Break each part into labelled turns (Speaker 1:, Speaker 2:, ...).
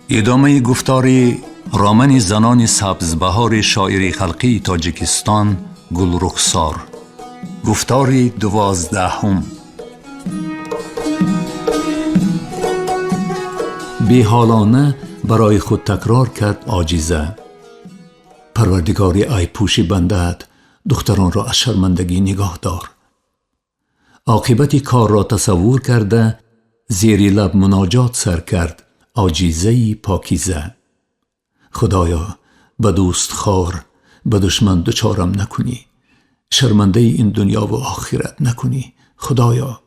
Speaker 1: ادامه گفتار رامن زنان سبزبهار شاعر خلقی تاجیکستان گلرخسار. گفتار 12. بی‌حالانه برای خود تکرار کرد عاجزه: پروردگاری ای پوش بنده‌ات، دختران را از شرمندگی نگاه دار. عاقبت کار را تصور کرده زیر لب مناجات سر کرد عاجزه‌ای پاکیزه: خدایا به دوست خوار به دشمن دچارم نکنی، شرمنده این دنیا و آخرت نکنی خدایا.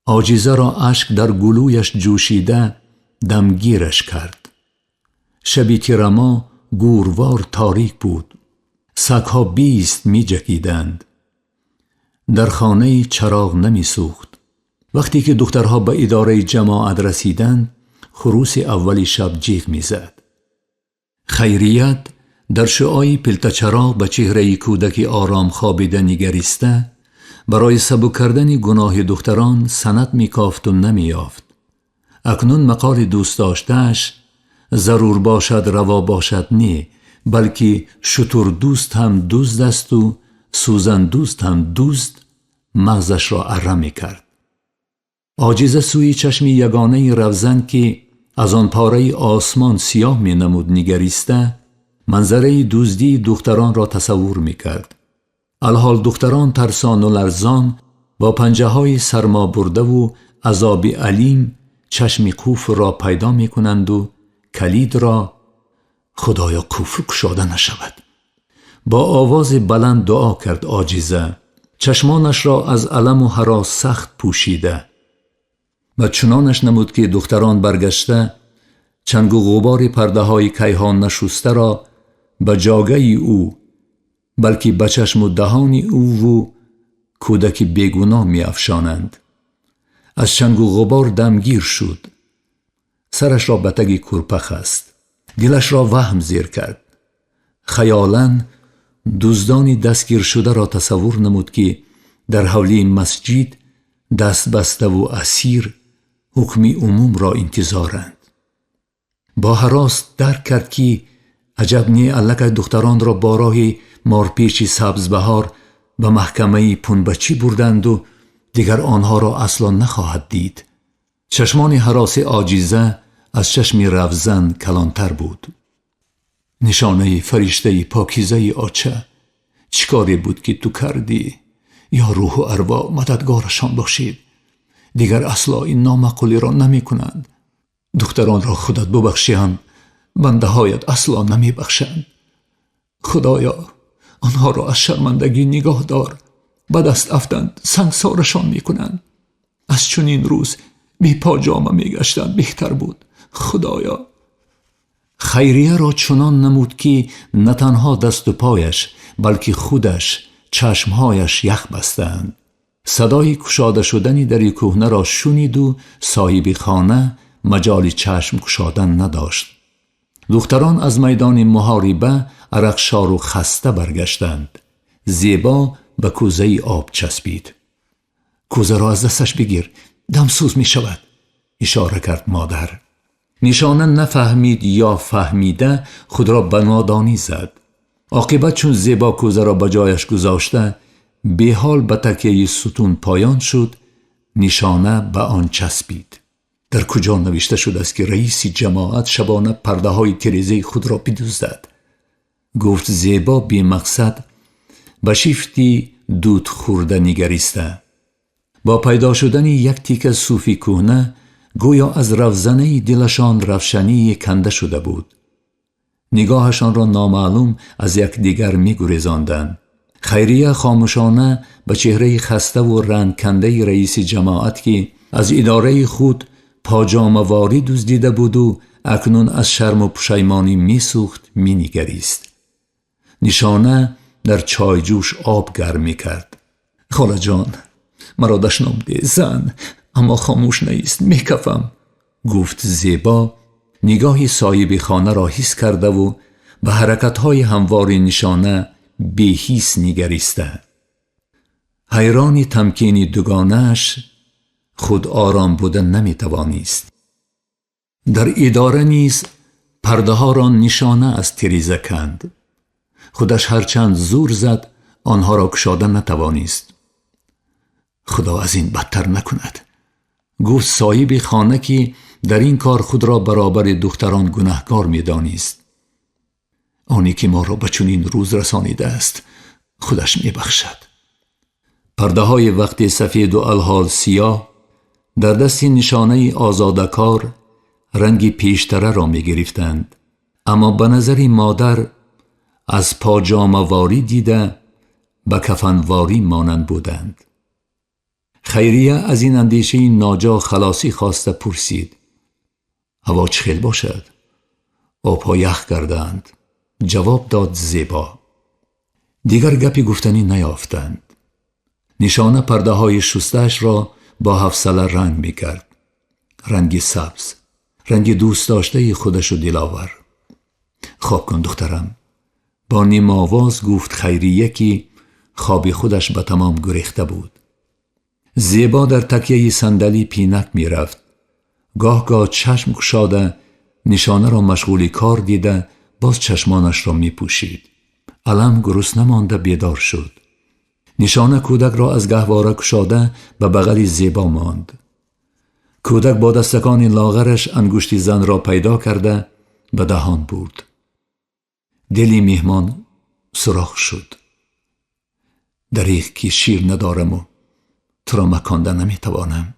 Speaker 1: عاجزه را اشک در گلویش جوشیده دمگیرش کرد. شبی که رما گوروار تاریک بود، سگ‌ها 20 می جکیدند. در خانه چراغ نمی سوخت. وقتی که دخترها به اداره جماعت رسیدند، خروس اولی شب جیغ می زد. خیریت در شعاع پلت چراغ به چهره کودکی آرام خوابیده نگریسته برای سبک کردن گناه دختران سند می کافت و نمی یافت. اکنون مقال دوست داشته‌اش ضرور باشد روا باشد نه، بلکه شتر دوست هم دزد است و سوزن دوست هم دزد، مغزش را اره می کرد. عاجزه سوی چشم یگانه روزن که از آن پاره آسمان سیاه می نمود نگریسته منظره دزدی دختران را تصور می کرد. الحال دختران ترسان و لرزان با پنجه های سرما برده و عذاب علیم چشم قفل را پیدا می کنند و کلید را خدایا قفل گشاده نشود. با آواز بلند دعا کرد عاجزه، چشمانش را از الم و هراس سخت پوشیده. و چنانش نمود که دختران برگشته چنگ و غبار پرده های کیهان نشسته را به جاگه او بلکه به چشم و دهان او و کودک بیگناه می افشانند. از چنگ و غبار دمگیر شد. سرش را به تگ کرپه خست. دلش را وهم زیر کرد. خیالاً دزدان دستگیر شده را تصور نمود که در حولی مسجد دست بسته و اسیر حکم عموم را انتظارند. با هراس درک کرد که عجب نی الک دختران را با راه مارپیچ سبزبهار به محکمه پنبچی بردند و دیگر آنها را اصلا نخواهد دید. چشمان هراس عاجزه از چشم رفزن کلانتر بود. نشانه فرشته پاکیزه آچه، چیکاری بود که تو کردی؟ یا روح و ارواح مددگارشان باشید. دیگر اصلا این نامقولی را نمی کنند. دختران را خودت ببخشیم، بنده هایت اصلا نمی بخشند. خدایا آنها را از شرمندگی نگاه دار. به دست افتند سنگسارشان می کنند. از چنین روز بی پاجامه می گشتند بهتر بود خدایا. خیریه را چنان نمود که نه تنها دست و پایش بلکه خودش چشمهایش یخ بستند. صدای گشاده شدنی در کهنه را شنید و صاحب خانه مجال چشم گشادن نداشت. دختران از میدان محاربه عرقشار و خسته برگشتند. زیبا به کوزه آب چسبید. کوزه را از دستش بگیر، دمسوز می شود، اشاره کرد مادر. نشانه نفهمید یا فهمیده خود را به نادانی زد. عاقبت چون زیبا کوزه را به جایش گذاشته به حال به تکیه ستون پایان شد، نشانه به آن چسبید. در کجا نوشته شده است که رئیس جماعت شبانه پرده های تریزه خود را بدزدد؟ گفت زیبا بی مقصد به شیفتی دود خورده نگریسته. با پیدا شدن یک تیکه صوفی کهنه گویا از رفزنه دلشان روشنی کنده شده بود. نگاهشان را نامعلوم از یک دیگر می گریزاندند. خیریه خاموشانه به چهره خسته و رنگ کنده رئیس جماعت که از اداره خود پاجامه واری دزدیده بود و اکنون از شرم و پشیمانی می سوخت می نگریست. نشانه در چای جوش آب گرم می کرد. خاله جان، مرا دشنام ده زن، اما خاموش نیست، می کفم، گفت زیبا نگاهی صاحب خانه را حس کرده و به حرکتهای هموار نشانه بی‌حس نگریسته. حیران تمکین دوگانه‌اش خود آرام بودن نمی توانست. در اداره نیز پرده ها را نشانه از تیریزه کند. خودش هرچند زور زد آنها را گشاده نتوانست. خدا از این بدتر نکند. گفت صاحب خانه که در این کار خود را برابر دختران گناهکار می دانست. آنی که ما را به چنین روز رسانیده است خودش می بخشد. پرده های وقت سفید و الحال سیاه در دست نشانه آزادکار رنگی پیشتره را می گرفتند، اما به نظر مادر از پاجامه‌واری دیده به کفنواری مانند بودند. خیریه از این اندیشه ناجا خلاصی خواسته پرسید: هوا چه خیل باشد؟ آبها یخ کردند. جواب داد زیبا. دیگر گپی گفتنی نیافتند. نشانه پرده های شستش را با حوصله رنگ می کرد. رنگی سبز، رنگ دوست داشته خودش و دلاور. خواب کن دخترم، با نیم آواز گفت خیریه که خواب خودش به تمام گریخته بود. زیبا در تکیه صندلی پینک می رفت. گاه گاه چشم گشاده نشانه را مشغول کار دیده باز چشمانش را می پوشید. علم گرسنه مانده بیدار شد. نشانه کودک را از گهواره گشاده به بغل زیبا ماند. کودک با دستکان لاغرش انگشتی زن را پیدا کرده به دهان برد. دلی میهمان سوراخ شد. دریغ که شیر ندارم و تو را مکانده نمیتوانم.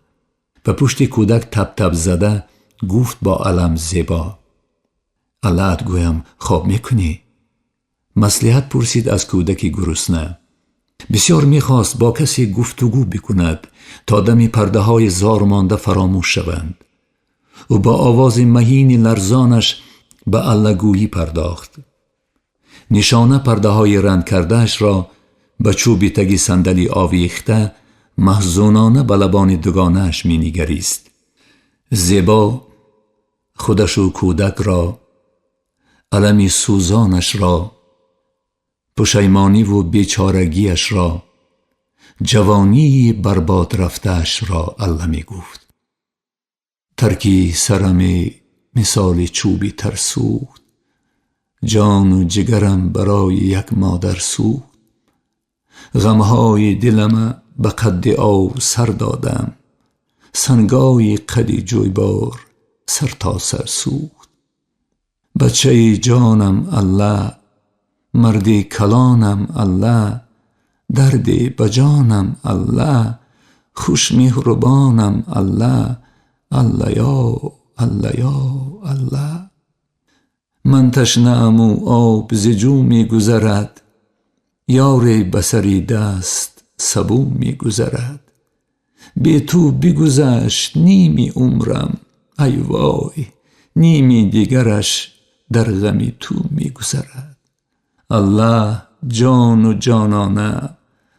Speaker 1: به پشت کودک تپ تپ زده گفت با علم زیبا: علت گویم خواب میکنی؟ مصلحت پرسید از کودکی گرسنه. بسیار میخواست با کسی گفتگو بکند تا دم پرده های زار مانده فراموش شوند. او با آواز مهین لرزانش به علگویی پرداخت. نشانه پرده های رند کردهش را به چوبی تگی صندلی آویخته محزونانه به لبان دوگانه‌اش می نگریست. زیبا خودش و کودک را، علمی سوزانش را، پشیمانی و بیچارگیش را، جوانی برباد رفتهش را الله می گفت. ترکی سرم مثال چوبی ترسوخت، جان و جگرم برای یک مادر سوخت. غمهای دلم به قد آب سر دادم، سنگای قدی جویبار سر تا سر سوخت. بچه جانم الله، مردی کلانم الله، دردی بجانم الله، خوش مهربانم الله، الله یا الله یا الله. من تشنه‌ام و آب ز جو می گذرد، یار بسری دست سبو می گذرد. بی تو بگذشت نیمی عمرم، ای وای نیمی دیگرش در غمی تو می گذرد. الله جان و جانانه،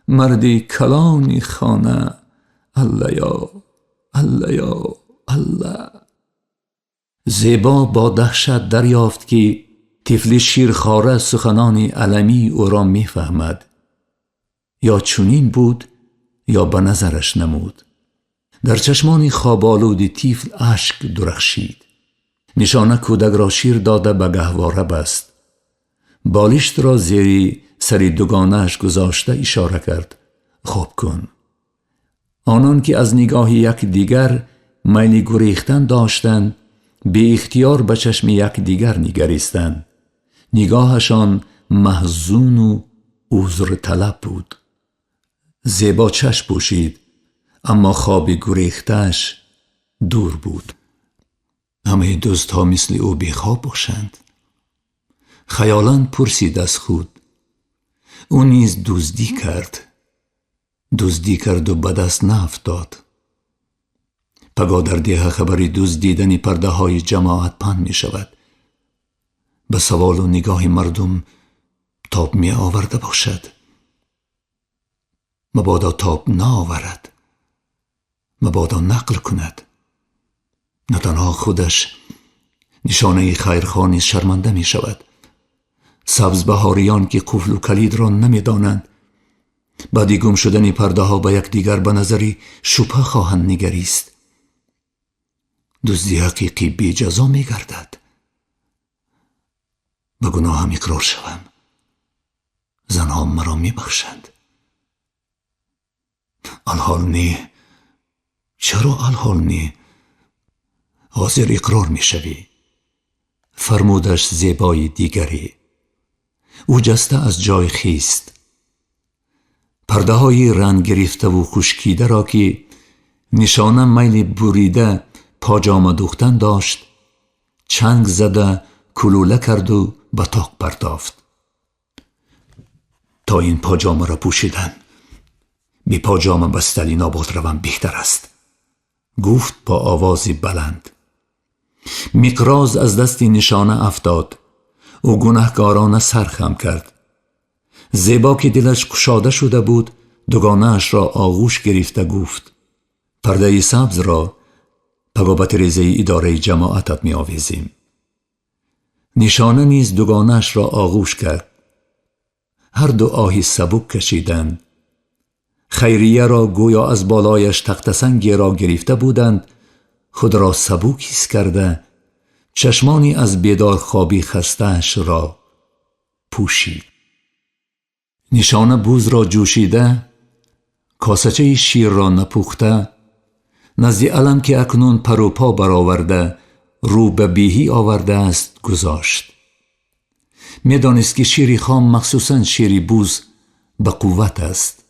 Speaker 1: مردی کلانی خانه، الله یا الله یا الله. زیبا با دهشت دریافت که طفل شیرخواره سخنان علمی او را می فهمد. یا چنین بود یا به نظرش نمود. در چشمان خواب‌آلود طفل اشک درخشید. نشانه کودک را شیر داده به گهواره بست. بالشت را زیر سر دوگانه‌اش گذاشته اشاره کرد: خواب کن. آنان که از نگاه یک دیگر میل گریختن داشتند به اختیار به چشم یک دیگر نگریستند. نگاهشان محزون و عذر طلب بود. زیبا چشم پوشید اما خواب گریختش دور بود. همه دزدها مثل او بیخواب باشند. خیالاً پرسید از خود. او نیز دزدی کرد و به دست نیفتاد. پگاه در ده خبری دزدیدن پرده های جماعت پهن می شود. به سوال و نگاه مردم تاب می آورده باشد. مبادا تاب نآورد، مبادا نقل کند. نه تنها خودش، نشانه خیرخواه شرمنده می شود. سبز بهاریان که قفل و کلید را نمی دانند بعد گم شدن پرده ها به یک دیگر به نظری شبهه خواهند نگریست. دزدی حقیقی بی جزا می گردد. به گناهم اقرار شوم، زنها مرا می بخشند. الحال نی. چرا الحال نی؟ حاضر اقرار می شوی. فرمودش زیبای دیگری. او جسته از جای خیست. پرده های رنگ گرفته و خشکیده را که نشانه میل بریده پاجامه دوختن داشت چنگ زده کلوله کرد و به طاق پرداخت. تا این پاجامه را پوشیدن بی پاجامه بستلی نابود روم بهتر است، گفت با آوازی بلند. مقراض از دست نشانه افتاد. او گناهکارانه سر خم کرد. زیبا که دلش گشاده شده بود دوگانه اش را آغوش گرفته گفت: پرده سبز را پگابت ریزه اداره جماعتت می آویزیم. نشانه نیز دوگانه اش را آغوش کرد. هر دو آهی سبک کشیدند. خیریه را گویا از بالایش تخت سنگی را گرفته بودند خود را سبک حس کرده چشمانی از بیدار خوابی خسته‌اش را پوشید. نشانه بوز را جوشیده، کاسچه شیر را نپخته، نزد علم که اکنون پر و پا برآورده رو به بیهی آورده است گذاشت. می دانست که شیر خام مخصوصاً شیر بوز به قوت است.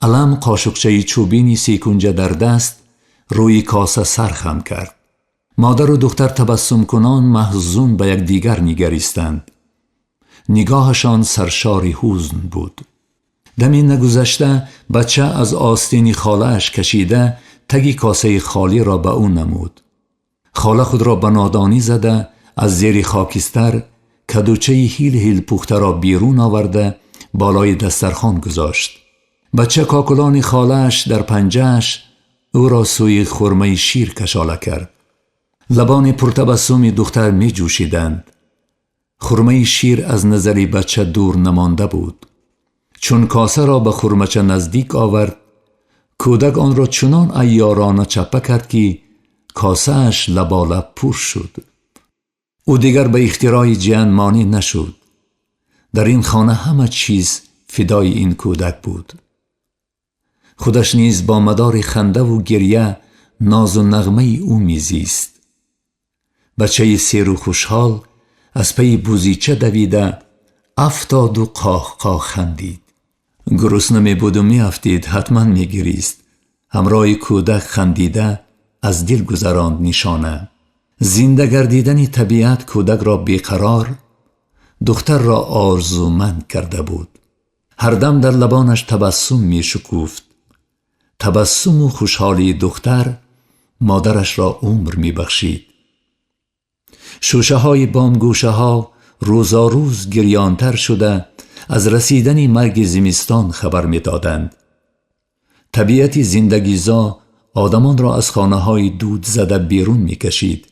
Speaker 1: علم قاشقچه چوبینی سیکنجه در دست روی کاسه سر خم کرد. مادر و دختر تبسم کنان محزون به یک دیگر نگریستند. نگاهشان سرشار حزن بود. دمی نگذشته بچه از آستین خاله اش کشیده تگی کاسه خالی را به او نمود. خاله خود را به نادانی زده از زیر خاکستر کدوچه هیل هیل پخته را بیرون آورده بالای دسترخوان گذاشت. بچه کاکلان خاله اش در پنجه اش او را سوی خرمه شیر کشاله کرد. لبان پرتبسم دختر می جوشیدند. خرمه شیر از نظر بچه دور نمانده بود. چون کاسه را به خرمچه نزدیک آورد کودک آن را چنان عیارانه چپه کرد که کاسه اش لبالب پر شد. او دیگر به اختراع جان مانی نشد. در این خانه همه چیز فدای این کودک بود. خودش نیز با مدار خنده و گریه ناز و نغمه او میزیست. بچه سیر و خوشحال از پی بوزیچه دویده افتاد و قاه قاه خندید. گرسنه می بود و می افتید حتما می گریست. همراه کودک خندیده از دل گذراند نشانه. زنده گردیدن طبیعت کودک را بیقرار، دختر را آرزومند کرده بود. هر دم در لبانش تبسم می شکوفت. تبسم و خوشحالی دختر مادرش را عمر می بخشید. شوشه های بامگوشه ها روزاروز گریانتر شده از رسیدن مرگ زمستان خبر می دادند. طبیعت زندگیزا آدمان را از خانه های دود زده بیرون می کشید.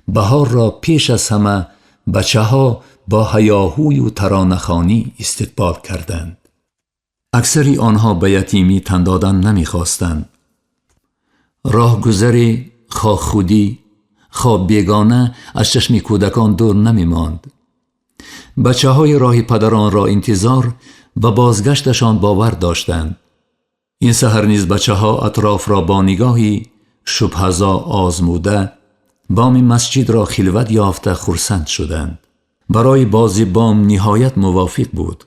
Speaker 1: بهار را پیش از همه بچه ها با هیاهوی و ترانه‌خوانی استقبال کردند. اکثری آنها به یتیمی تن دادن نمی خواستند. راهگذری خواه خودی خواب بیگانه از چشم کودکان دور نمی ماند. بچه های راه پدران را انتظار و بازگشتشان باور داشتند. این سحر نیز بچه ها اطراف را با نگاهی شبهزا آزموده بام مسجد را خلوت یافته خرسند شدند. برای بازی بام نهایت موافق بود،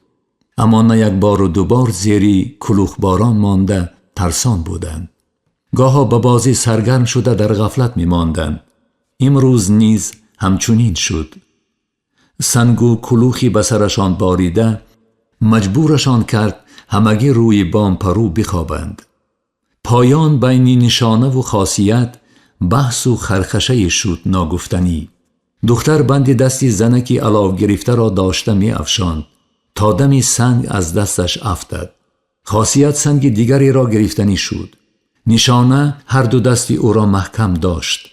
Speaker 1: اما نه یک بار و دو بار زیری کلوخ باران مانده ترسان بودند. گاها به بازی سرگرم شده در غفلت می ماندند. امروز نیز همچنین شد. سنگ و کلوخی به سرشان باریده مجبورشان کرد همگی روی بام پرو بخوابند. پایان بین نشانه و خاصیت بحث و خرخشه شد ناگفتنی. دختر بند دستی زنکی علاو گرفته را داشته می افشاند تا دمی سنگ از دستش افتاد. خاصیت سنگ دیگری را گرفتنی شد. نشانه هر دو دستی او را محکم داشت.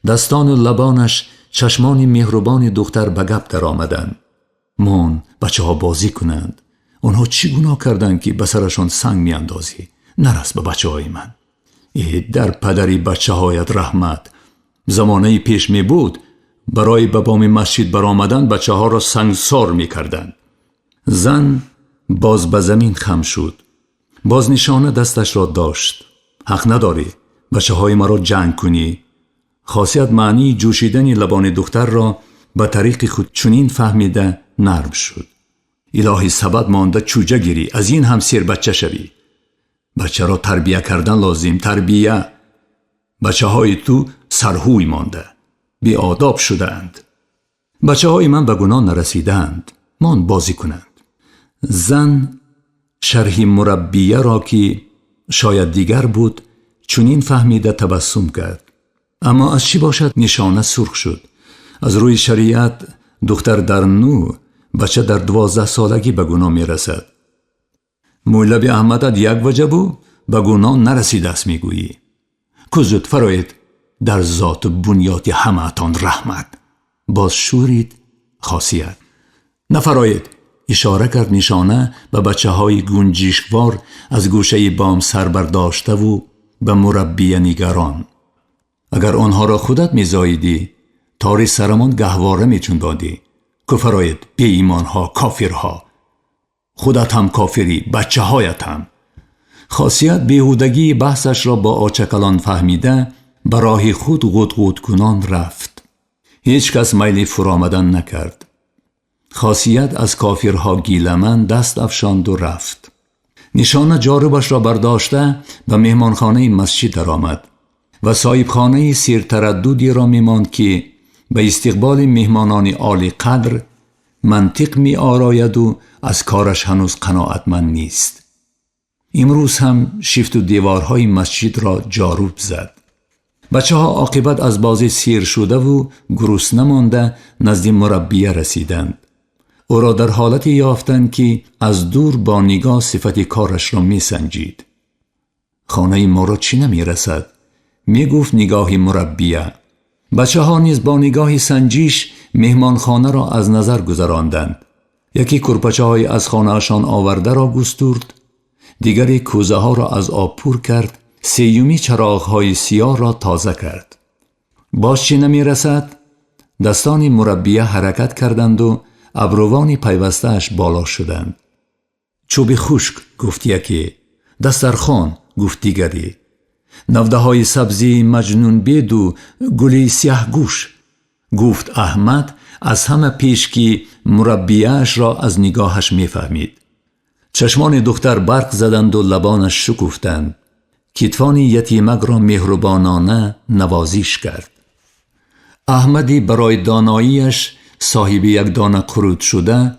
Speaker 1: دستان و لبانش چشمان مهربان دختر به گپ در آمدند. مان بچه ها بازی کنند. آنها چی گناه کردند که به سرشان سنگ می اندازی؟ نرس به بچه های من. ای در پدری بچه هایت رحمت. زمانه پیش می بود برای به بام مسجد برآمدن بچه ها را سنگسار می کردند. زن باز به زمین خم شد. باز نشانه دستش را داشت. حق نداری بچه های مرا جنگ کنی. خاصیت معنی جوشیدن لبان دختر را به طریق خود چنین فهمیده نرم شد. الهی سبب مانده چوجه گیری، از این هم سیر بچه شوی. بچه را تربیه کردن لازم. تربیه. بچه های تو سرهوی مانده، بی آداب شدند. بچه های من به گناه نرسیدند، مان بازی کنند. زن شرح مربیه را که شاید دیگر بود چنین فهمیده تبسم کرد. اما از چی باشد نشانه سرخ شد. از روی شریعت دختر در 9، بچه در 12 سالگی به گناه می رسد. مولوی احمدت یک وجه بود به گناه نرسیده است میگویی. کزد فرایت در ذات بنیاد همه‌تان رحمت. باز شورید خاصیت. نفراید اشاره کرد نشانه به بچه های گنجشکوار از گوشه بام سر برداشته و به مربی نگران. اگر آنها را خودت میزاییدی تاری سرمان گهواره میچون دادی. کفراید بی ایمانها، کافرها. خودت هم کافری، بچه هایت هم. خاصیت بیهودگی بحثش را با آچکلان فهمیده به راه خود غوط کنان رفت. هیچ کس میل فرآمدن نکرد. خاصیت از کافرها گیلمن دست افشاند و رفت. نشانه جاربش را برداشته به مهمانخانه مسجد درآمد و صاحبخانه سیر ترددی را میماند که به استقبال مهمانان عالی قدر منطق می آراید و از کارش هنوز قناعتمند نیست. امروز هم شیفت و دیوارهای مسجد را جاروب زد. بچه ها عاقبت از بازی سیر شده و گرسنه مانده نزد مربیه رسیدند. او را در حالتی یافتند که از دور با نگاه صفت کارش را می سنجید. خانه ما را چی نمی رسد؟ می گفت نگاه مربیه. بچه ها نیز با نگاه سنجیش مهمان خانه را از نظر گذراندند. یکی کرپچه های از خانه اشان آورده را گسترد، دیگری کوزه ها را از آب پر کرد، سیومی چراغ های سیاه را تازه کرد. باز چی نمی رسد؟ دستان مربیه حرکت کردند و ابروان پیوسته‌اش بالا شدند. چوب خشک گفت یکی، دسترخوان گفت دیگری، نوده های سبزی مجنون بید و گلی سیاه گوش گفت احمد از همه پیش که مربیه‌اش را از نگاهش میفهمید. چشمان دختر برق زدند و لبانش شکفتند. کتفان یتیمک را مهربانانه نوازش کرد. احمدی برای داناییش صاحب یک دانه قرود شده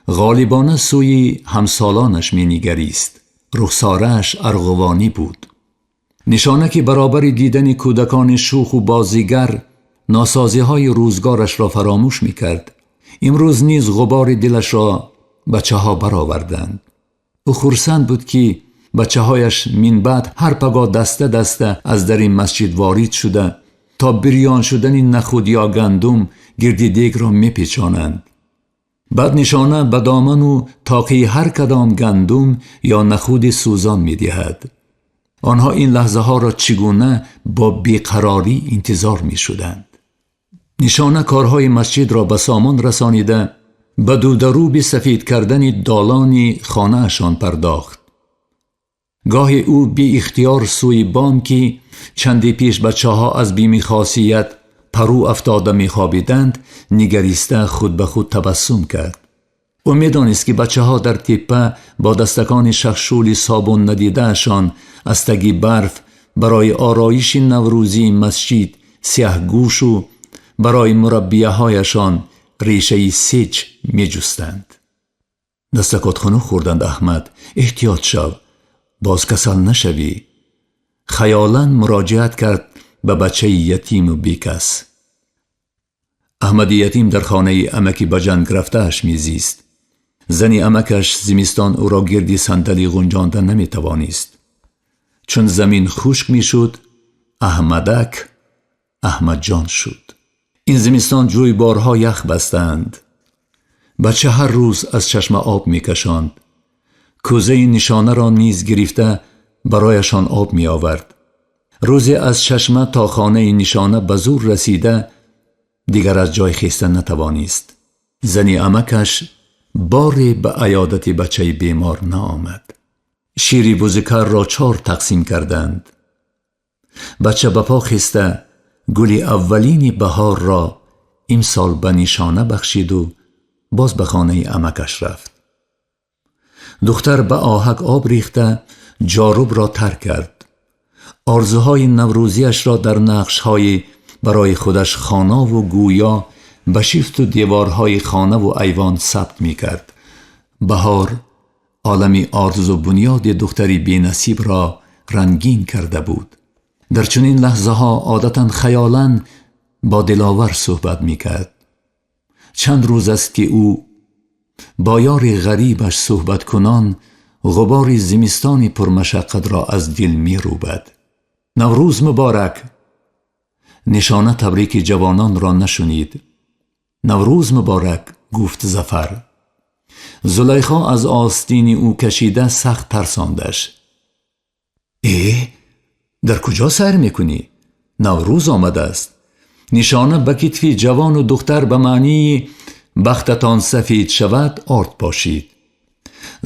Speaker 1: غالبانه سوی همسالانش می نگریست. رخسارش ارغوانی بود. نشانه که برابر دیدن کودکان شوخ و بازیگر ناسازی های روزگارش را فراموش می کرد. امروز نیز غبار دلش را بچه ها برآوردند. او خرسند بود که بچه هایش من بعد هر پگاه دسته دسته از در این مسجد وارد شده تا بریان شدن نخود یا گندم گردی دیگ را می پیچانند. بعد نشانه به دامن و تاقی هر کدام گندم یا نخود سوزان می دهد. آنها این لحظه ها را چگونه با بیقراری انتظار می شدند. نشانه کارهای مسجد را به سامان رسانیده به دودروب سفید کردن دالان خانه اشان پرداخت. گاه او بی اختیار سوی بام که چندی پیش بچه ها از بیم خاصیت پرو افتاده می خوابیدند نگریسته خود به خود تبسم کرد. او می دانست که بچه ها در تپه با دستکان شخشول صابون ندیده اشان از تگی برف برای آرایش نوروزی مسجد سیاه گوش و برای مربیه هایشان ریشه سیچ می جستند. دستکات خانو خوردند احمد، احتیاط شو، باز کسل نشوی. خیالاً مراجعت کرد به بچه یتیم و بیکس. احمد یتیم در خانه عمکی بجنگ رفته‌اش میزیست. زنی عمکش زمستان او را گردی صندلی غنجاندن نمی توانست. چون زمین خشک می شد احمدک احمد جان شد. این زمستان جویبارها یخ بستند. بچه هر روز از چشم آب می کشاند. کوزه نشانه را نیز گرفته برایشان آب می آورد. روزی از چشمه تا خانه نشانه به زور رسیده دیگر از جای خیستن نتوانست. زنی عمکش باری به عیادت بچه بیمار نآمد. شیر بزکر را 4 تقسیم کردند. بچه به پا خسته گل اولین بهار را امسال به نشانه بخشید و باز به خانه عمکش رفت. دختر به آهک آب ریخته جاروب را ترک کرد. آرزوهای نوروزیش را در نقش‌های برای خودش خانه و گویا به شیفت و دیوارهای خانه و ایوان ثبت می کرد. بهار عالمی آرزو بنیاد دختری بی‌نصیب را رنگین کرده بود. در چنین لحظه ها عادتاً خیالاً با دلاور صحبت می کرد. چند روز است که او با یار غریبش صحبت کنان غبار زمستان پرمشقت را از دل می روبد. نوروز مبارک. نشانه تبریک جوانان را نشنید. نوروز مبارک گفت ظفر. زلیخا از آستین او کشیده سخت ترساندش. در کجا سیر میکنی؟ نوروز آمده است. نشانه به کتفی جوان و دختر به معنی بختتان سفید شود آرد پاشید.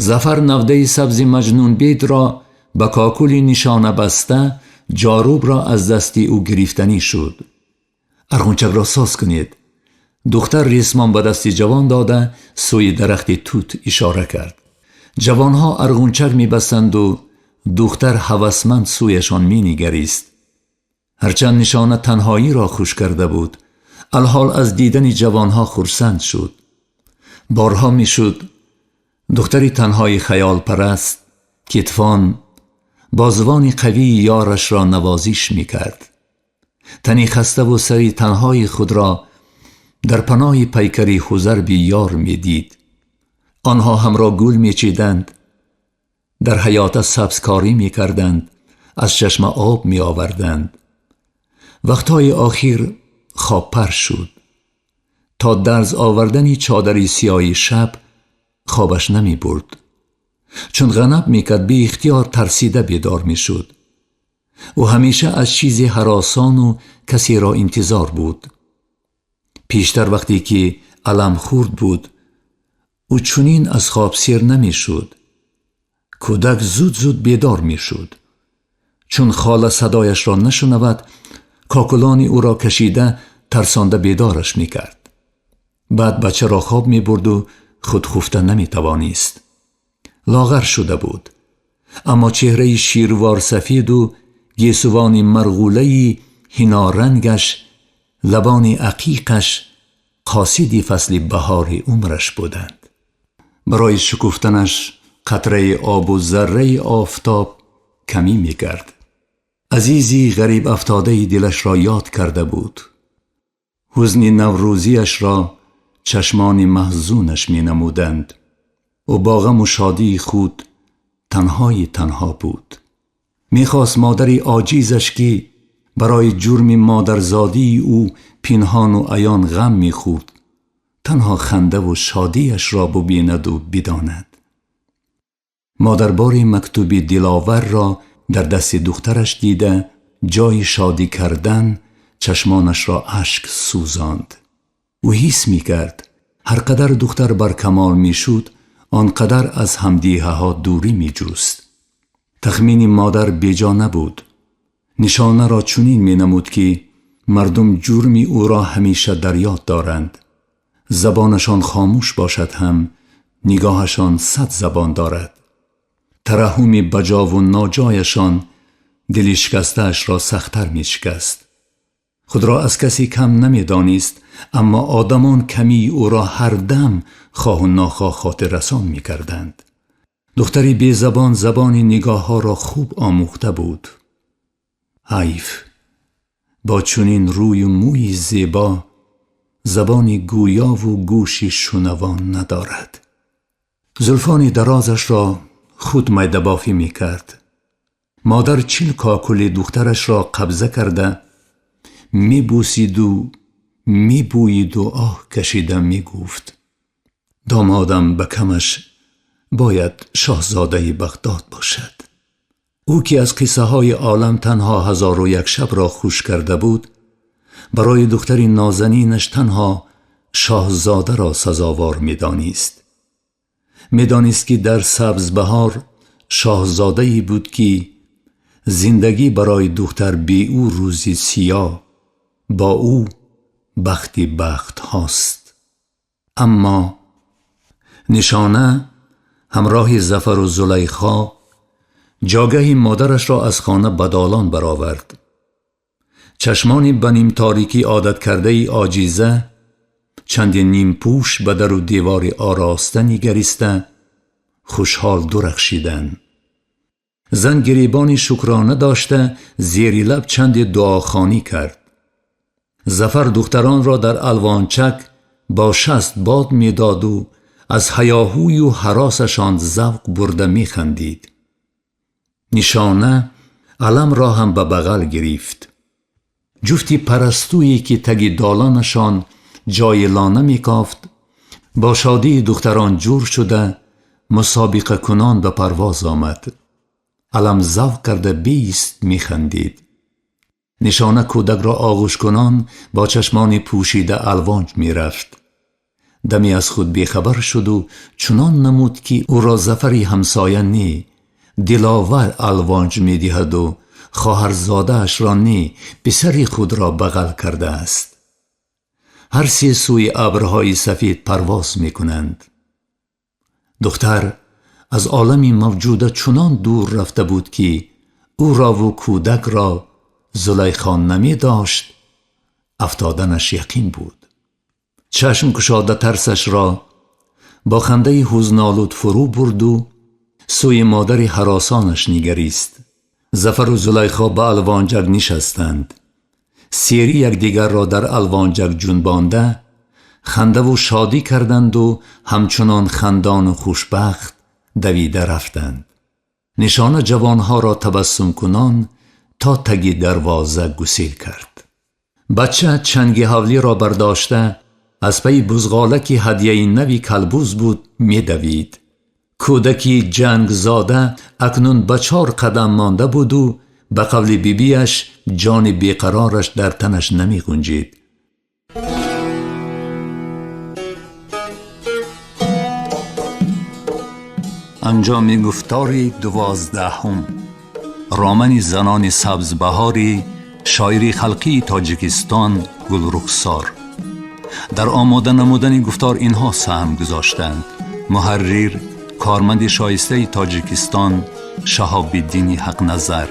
Speaker 1: ظفر نوده سبز مجنون بید را به کاکل نشانه بسته جاروب را از دستی او گرفتنی شد. ارغنچک را ساز کنید. دختر ریسمان به دستی جوان داده سوی درخت توت اشاره کرد. جوانها ارغنچک می بستند و دختر هوسمند سویشان می نگریست. هرچند نشانه تنهایی را خوش کرده بود، الحال از دیدن جوانها خرسند شد. بارها می شد دختری تنهای خیال پرست کتفان بازوان قوی یارش را نوازش می کرد. تنی خسته و سری تنهای خود را در پناه پیکری خزر بی یار می دید. آنها هم را گل می چیدند، در حیات سبزکاری می کردند، از چشم آب می آوردند. وقتهای آخر خواب پر شد. تا درز آوردن چادری سیاهی شب خوابش نمی برد. چون غنب می کرد بی اختیار ترسیده بیدار می شد. او همیشه از چیزی هراسان و کسی را انتظار بود. پیشتر وقتی که علم خورد بود او چنین از خواب سیر نمی شد. کودک زود زود بیدار می شد. چون خاله صدایش را نشنود کاکلانی او را کشیده ترسانده بیدارش می کرد. بعد بچه را خواب می برد و خود خفته نمی توانست. لاغر شده بود، اما چهره شیروار سفید و گیسوان مرغوله‌ای حنارنگش، لبان عقیقش قاصدی فصل بهار عمرش بودند. برای شکفتنش قطره آب و ذره آفتاب کمی می کرد. عزیزی غریب افتاده دلش را یاد کرده بود. حزن نوروزیش را چشمان محزونش می نمودند و با غم و شادی خود تنهای تنها بود. می خواست مادری عاجزش که برای جرم مادرزادی او پنهان و عیان غم می خورد تنها خنده و شادیش را ببیند و بداند. مادربار مکتوب دلاور را در دست دخترش دیده جای شادی کردن چشمانش را اشک سوزاند. او حس می کرد هر قدر دختر بر کمال می شد آنقدر از همدیه ها دوری می جست. تخمین مادر بیجا نبود. نشانه را چنین می نمود که مردم جرمی او را همیشه در یاد دارند. زبانشان خاموش باشد هم نگاهشان 100 زبان دارد. ترحم بجا و ناجایشان دل شکسته‌اش را سخت‌تر می شکست. خود را از کسی کم نمی دانست، اما آدمان کمی او را هر دم خواه و ناخواه خاطر رسان می کردند. دختری بی زبان زبان نگاه ها را خوب آموخته بود. حیف با چنین روی و موی زیبا زبان گویا و گوش شنوان ندارد. زلفان درازش را خود میده بافی می کرد. مادر 40 کاکل دخترش را قبضه کرده می بوسید و می بوید و آه کشیده می گفت دامادم به کمش باید شاهزاده بغداد باشد. او که از قصه های عالم تنها 1001 شب را خوش کرده بود، برای دختری نازنینش تنها شاهزاده را سزاوار می‌دانست. می‌دانست که در سبزبهار شاهزاده‌ای بود که زندگی برای دختر بی او روزی سیاه، با او بختی بخت هاست. اما نشانه همراه ظفر و زلیخا جاگهی مادرش را از خانه بدالان برآورد. چشمانی به نیم تاریکی عادت کرده ای عاجیزه چندین نیم پوش به در و دیوار آراسته نگریسته خوشحال درخشیدند. زن گریبانی شکرانه داشته زیر لب چند دعاخوانی کرد. ظفر دختران را در الوانچک با شست باد میداد و از هیاهوی و هراسشان ذوق برده میخندید. نشانه علم را هم به بغل گرفت. جفتی پرستویی که تگی دالانشان جای لانه میکافت با شادی دختران جور شده مسابقه کنان به پرواز آمد. علم ذوق کرده بیست میخندید. نشانه کودک را آغوش کنان با چشمان پوشیده الوانج میرفت. دمی از خود بیخبر شد و چنان نمود که او را ظفری همسایه نی دلاور الوانج میدهد و خواهرزاده اش را نی پسری خود را بغل کرده است. هر سه سوی ابرهای سفید پرواز میکنند. دختر از عالمی موجوده چنان دور رفته بود که او را و کودک را زلیخا نمی داشت. افتادنش یقین بود. چشم گشاده ترسش را با خنده حزن‌آلود فرو برد و سوی مادر هراسانش نگریست. ظفر و زلیخا به الوانجک نشستند. سیری یکدیگر را در الوانجک جنبانده خنده و شادی کردند و همچنان خندان و خوشبخت دویده رفتند. نشانه جوانها را تبسم کنان تا تگی دروازه گسیل کرد. بچه چنگی حولی را برداشته از پی بزغاله که هدیه نوی کلبوز بود می دوید. کودکی جنگ زاده اکنون به 4 قدم مانده بود و به قول بیبیش جان بیقرارش در تنش نمی گنجید. انجام گفتار 12 رامن زنان سبزبهاری شاعری خلقی تاجیکستان گلرخسار. در آماده نمودن گفتار اینها سهم گذاشتند: محرر کارمند شایسته تاجیکستان شهاب الدین حق نظر،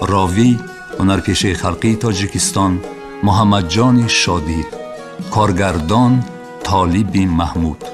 Speaker 1: راوی هنرپیشه خلقی تاجیکستان محمد جان شادی، کارگردان طالب محمود.